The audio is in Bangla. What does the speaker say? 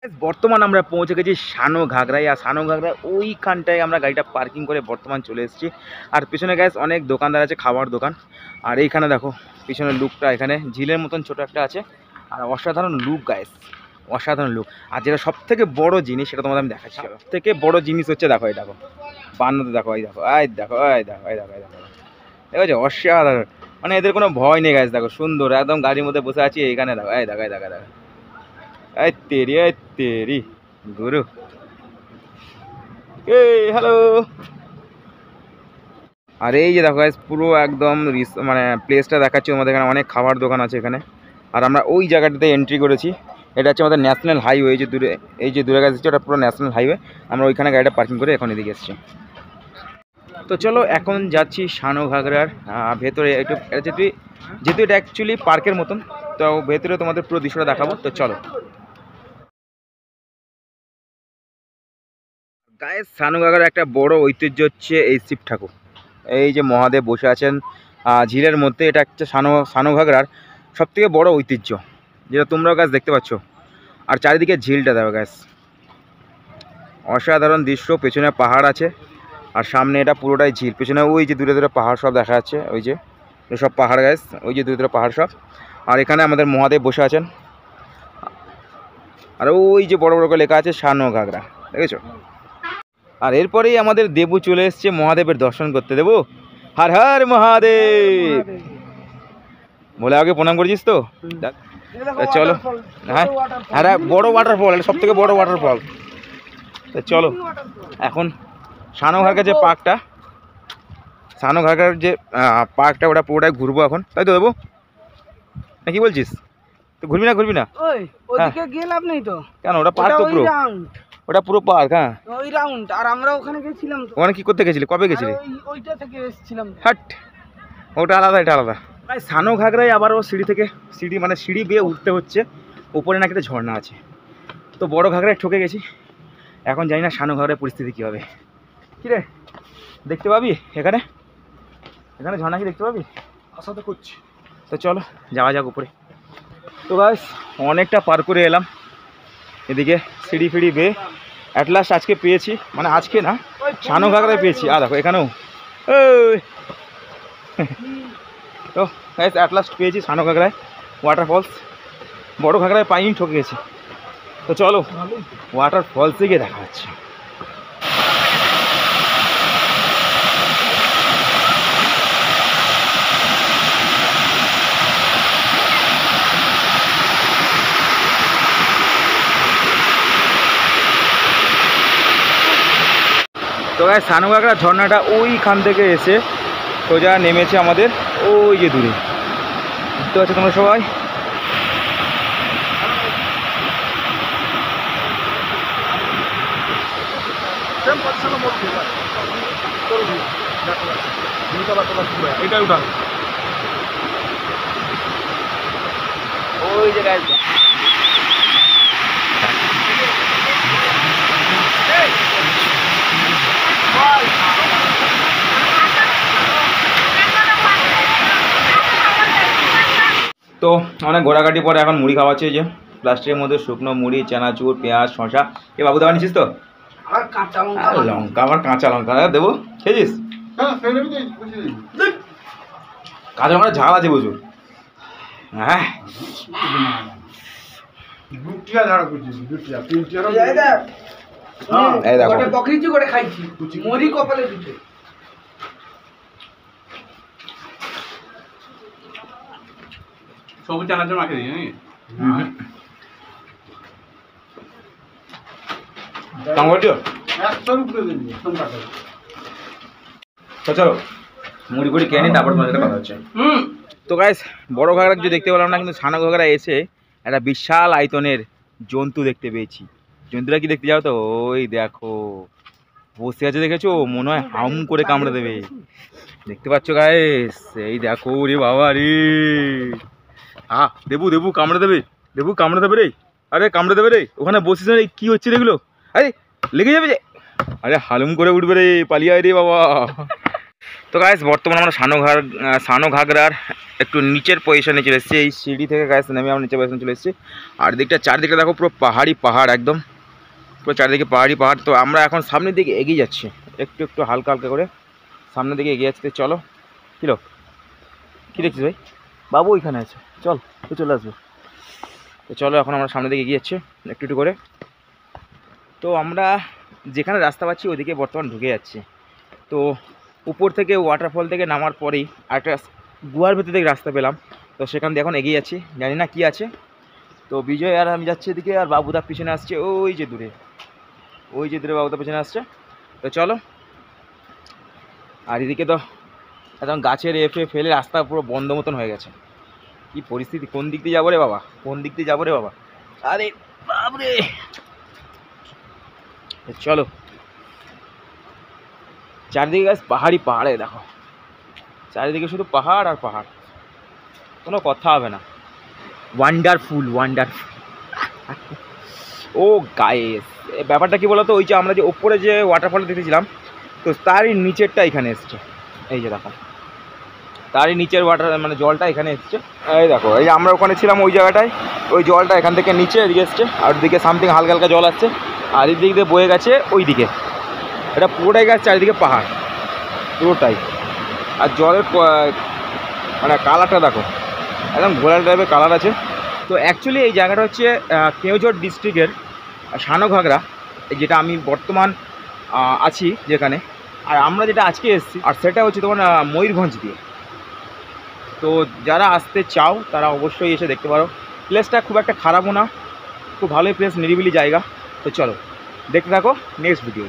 বর্তমান আমরা পৌঁছে গেছি সানো ঘাগরায়। আর সানো ঘাগরায় ওইখানটায় আমরা গাড়িটা পার্কিং করে বর্তমান চলে এসেছি। আর পিছনে গ্যাস অনেক দোকানদার আছে, খাবার দোকান। আর এইখানে দেখো পিছনের লুকটা, এখানে ঝিলের মতন ছোট একটা আছে। আর অসাধারণ লুক গাইস, অসাধারণ লুক। আর যেটা সব থেকে বড় জিনিস সেটা তোমাদের আমি দেখাচ্ছি। সব থেকে বড় জিনিস হচ্ছে দেখো, এই দেখো বান্নতে দেখো, এই দেখো, এই দেখো, এই দেখো, এই দেখো, এই দেখো, ঠিক আছে, অসাধারণ। মানে এদের কোনো ভয় নেই গাইস, দেখো সুন্দর একদম গাড়ির মধ্যে বসে আছি। এইখানে দেখো, এই দেখো, এই দেখো, দেখো, এই তেরি গুরু, এই হ্যালো। আর এই যে দেখো গাইস পুরো একদম মানে প্লেসটা দেখাচ্ছি আমাদের। এখানে অনেক খাবার দোকান আছে এখানে। আর আমরা ওই জায়গাটাতে এন্ট্রি করেছি। এটা হচ্ছে আমাদের ন্যাশনাল হাইওয়ে। এই যে দূরে, এই যে দূরে গাছ ওটা পুরো ন্যাশনাল হাইওয়ে। আমরা ওইখানে গাড়িটা পার্কিং করে এখন এদিকে এসেছি। তো চলো এখন যাচ্ছি সানো ঘাগরার ভেতরে। একটু যেহেতু এটা অ্যাকচুয়ালি পার্কের মতন, তো ভেতরে তোমাদের পুরো দৃশ্যটা দেখাবো। তো চলো গায়েস, সানো ঘাগরার একটা বড় ঐতিহ্য হচ্ছে এই শিব ঠাকুর। এই যে মহাদেব বসে আছেন ঝিলের মধ্যে, এটা একটা সানো ঘাগরার সব থেকে বড় ঐতিহ্য, যেটা তোমরাও গাছ দেখতে পাচ্ছ। আর চারিদিকে ঝিলটা দেখো গাছ, অসাধারণ দৃশ্য। পেছনে পাহাড় আছে আর সামনে এটা পুরোটাই ঝিল। পেছনে ওই যে দূরে দূরে পাহাড় সব দেখা যাচ্ছে, ওই যে সব পাহাড় গাছ, ওই যে দূরে দূরে পাহাড় সব। আর এখানে আমাদের মহাদেব বসে আছেন। আর ওই যে বড় বড় করে লেখা আছে সানো ঘাগরা, দেখেছো। আর এরপরেই আমাদের দেবু চলে এসছে মহাদেবের দর্শন করতে। দেবু, হর হর মহাদেব বলে আগে প্রণাম করেছিস তো। চলো, হ্যাঁ হ্যাঁ, বড় ওয়াটারফল, সব থেকে বড় ওয়াটারফল। তো চলো এখন সানো ঘাগরার যে পার্কটা, সানো ঘাগরার যে পার্কটা, ওটা পুরোটাই ঘুরবো এখন, তাই তো দেবু? না কি বলছিস? তো ঘুরবি না? ওইদিকে গিয়ে লাভ নেই তো। কেন? ওটা পার্ক তো পুরো, ওটা পুরো পার্ক। হ্যাঁ ওই রাউন্ড। আর আমরা ওখানে গেছিলাম তো। ওখানে কি করতে গেছিলি? কবে গেছিলি? ওইটা থেকে এসেছিলাম। হাট, ওটা আলাদা, এটা আলাদা। প্রায় সানো ঘাগরায় আবারও সিঁড়ি বেয়ে উঠতে হচ্ছে। উপরে নাকি একটা ঝর্ণা আছে। তো বড় ঘাগরায় ঠকে গেছি। এখন জানি না সানো ঘাগরার পরিস্থিতি কী হবে। কী রে, দেখতে পাবি এখানে ঝর্ণা কি দেখতে পাবি? আশা তো করছি। তো চলো যাওয়া যাক উপরে। তো গাইস অনেকটা পার করে এলাম এদিকে, সিঁড়ি বেয়ে অ্যাট লাস্ট আজকে পেয়েছি, মানে আজকে না, সানো ঘাগরায় পেয়েছি। আর দেখো এখানেও, ওই তো গাইস অ্যাট লাস্ট পেয়েছি সানো ঘাগরায় ওয়াটারফলস। বড় ঘাগরায় পাইনি, ঠকে গেছি। তো চলো ওয়াটারফলসে গিয়ে দেখা যাচ্ছে। তো গাইস সানো ঘাগরা ঝর্ণাটা ওইখান থেকে এসে সোজা নেমেছে আমাদের ওই যে দূরে, বুঝতে পারছো তোমরা সবাই। ওই যে গাইস তো অনেক ঘোরাঘাটি পরে এখন মুড়ি খাওয়াচ্ছে, যে প্লাস্টিকের মধ্যে শুকনো মুড়ি, চানাচুর, পেঁয়াজ, শশা। এ বাবু দাওয়া নিচ্ছিস তো? লঙ্কা, আবার কাঁচা লঙ্কা দেবো, খেয়েছিস? কাঁচা লঙ্কা ঝাল আছে প্রচুর। হ্যাঁ সবুজ চানাচুর মাখিয়ে দিই নাকি? চলো মুড়ি গুড়ি খেয়ে নি, তারপর তোমার সাথে কথা হচ্ছে। তো গাইস বড় ঘাগরা কিছু দেখতে পেলাম না, কিন্তু সানো ঘাগরা এসে একটা বিশাল আয়তনের জন্তু দেখতে পেয়েছি। জন্তুটা কি দেখতে যাও তো, ওই দেখো বসে আছে, দেখেছো? মনে হয় হাম করে কামড়ে দেবে। দেখতে পাচ্ছ গাইস? এই দেখো রে বাবা রে, দেবু কামড়ে দেবে রে। আরে কামড়ে দেবে রে, ওখানে বসিস রে। কি হচ্ছে রে এগুলো? আরে লেগে যাবে যে। আরে হালুম করে উঠবে রে, পালিয়ে আয় রে বাবা। তো গাইস বর্তমানে আমরা সানো ঘাগরার একটু নিচের পজিশনে চলে এসেছি। এই সিঁড়ি থেকে গাইস নেমে আমরা নিচের পজিশনে চলে এসেছি। আর চারদিকটা দেখো পুরো পাহাড় একদম, পুরো চারিদিকে পাহাড়। তো আমরা এখন সামনের দিকে এগিয়ে যাচ্ছি, একটু হালকা করে সামনের দিকে এগিয়ে যাচ্ছি। তো চলো, কী দেখছিস ভাই? বাবু ওইখানে আছে, চলে আসবো। তো চলো এখন আমরা সামনের দিকে এগিয়ে যাচ্ছি একটু করে। তো আমরা যেখানে রাস্তা পাচ্ছি ওইদিকে বর্তমান ঢুকে যাচ্ছি। তো উপর থেকে ওয়াটারফল থেকে নামার পরেই একটা গুহার ভেতর থেকে রাস্তা পেলাম। তো সেখান দিয়ে এখন এগিয়ে যাচ্ছি, জানি না কি আছে। তো বিজয় আর আমি যাচ্ছি এদিকে, আর বাবুদার পিছনে আসছে ওই যে দূরে বাবুদার পিছনে আসছে। তো চলো। আর এদিকে তো একদম গাছের ফেলে রাস্তা পুরো বন্ধ মতন হয়ে গেছে। কি পরিস্থিতি, কোন দিক দিয়ে যাবো রে বাবা, আরে বাবরে। চলো, চারিদিকে গাছ পাহাড়ে দেখো, চারিদিকে শুধু পাহাড় আর পাহাড়, কোনো কথা হবে না। ওয়ান্ডারফুল। ও গাইস, ব্যাপারটা কি বলতো, ওই যে আমরা যে ওপরে যে ওয়াটারফলটা দেখেছিলাম, তো তারই নিচেরটা এখানে এসছে। এই যে দেখো, তারই নিচের মানে জলটা এখানে এসছে। এই দেখো, এই যে আমরা ওখানে ছিলাম ওই জায়গাটায়, ওই জলটা এখান থেকে নিচে এদিকে এসছে, আর ওদিকে সামথিং হালকা জল আসছে, আর এই দিক দিয়ে বয়ে গেছে ওই দিকে। এটা পুরোটাই গাছ, চারিদিকে পাহাড় পুরোটাই। আর জলের মানে কালারটা দেখো, একদম ঘোলাল টাইপের কালার আছে। তো অ্যাকচুয়ালি এই জায়গাটা হচ্ছে কেওঝর ডিস্ট্রিক্টের সানো ঘাগরা, যেটা আমি বর্তমান আছি যেখানে। আর আমরা যেটা আজকে এসেছি, আর সেটা হচ্ছে তোমার ময়ূরভঞ্জ দিয়ে। তো যারা আসতে চাও তারা অবশ্যই এসে দেখতে পারো। প্লেসটা খুব একটা খারাপও না, খুব ভালোই প্লেস, নিরিবিলি জায়গা। তো চলো দেখতে থাকো নেক্সট ভিডিও।